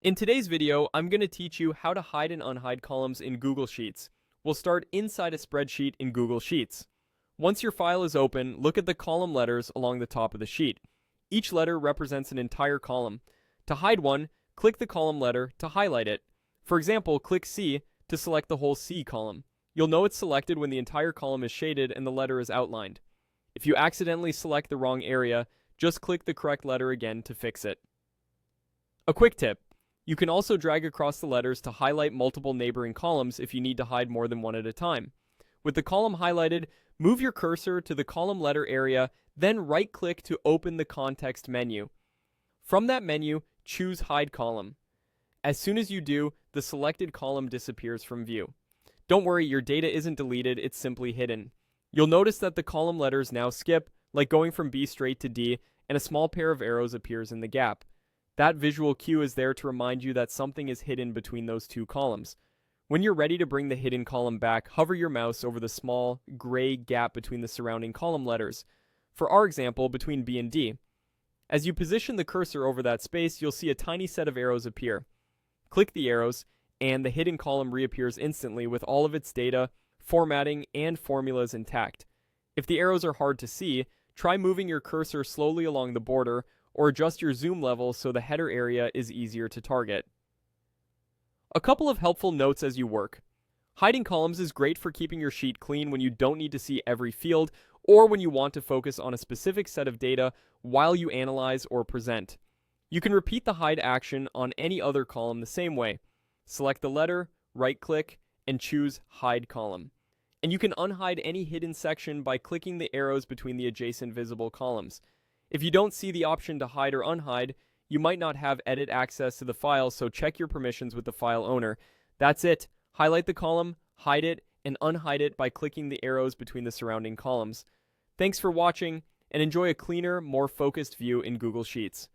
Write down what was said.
In today's video, I'm going to teach you how to hide and unhide columns in Google Sheets. We'll start inside a spreadsheet in Google Sheets. Once your file is open, look at the column letters along the top of the sheet. Each letter represents an entire column. To hide one, click the column letter to highlight it. For example, click C to select the whole C column. You'll know it's selected when the entire column is shaded and the letter is outlined. If you accidentally select the wrong area, just click the correct letter again to fix it. A quick tip. You can also drag across the letters to highlight multiple neighboring columns if you need to hide more than one at a time. With the column highlighted, move your cursor to the column letter area, then right-click to open the context menu. From that menu, choose Hide Column. As soon as you do, the selected column disappears from view. Don't worry, your data isn't deleted, it's simply hidden. You'll notice that the column letters now skip, like going from B straight to D, and a small pair of arrows appears in the gap. That visual cue is there to remind you that something is hidden between those two columns. When you're ready to bring the hidden column back, hover your mouse over the small, gray gap between the surrounding column letters. For our example, between B and D. As you position the cursor over that space, you'll see a tiny set of arrows appear. Click the arrows, and the hidden column reappears instantly with all of its data, formatting, and formulas intact. If the arrows are hard to see, try moving your cursor slowly along the border, or adjust your zoom level so the header area is easier to target. A couple of helpful notes as you work. Hiding columns is great for keeping your sheet clean when you don't need to see every field, or when you want to focus on a specific set of data while you analyze or present. You can repeat the hide action on any other column the same way. Select the letter, right-click, and choose Hide Column. And you can unhide any hidden section by clicking the arrows between the adjacent visible columns. If you don't see the option to hide or unhide, you might not have edit access to the file, so check your permissions with the file owner. That's it. Highlight the column, hide it, and unhide it by clicking the arrows between the surrounding columns. Thanks for watching, and enjoy a cleaner, more focused view in Google Sheets.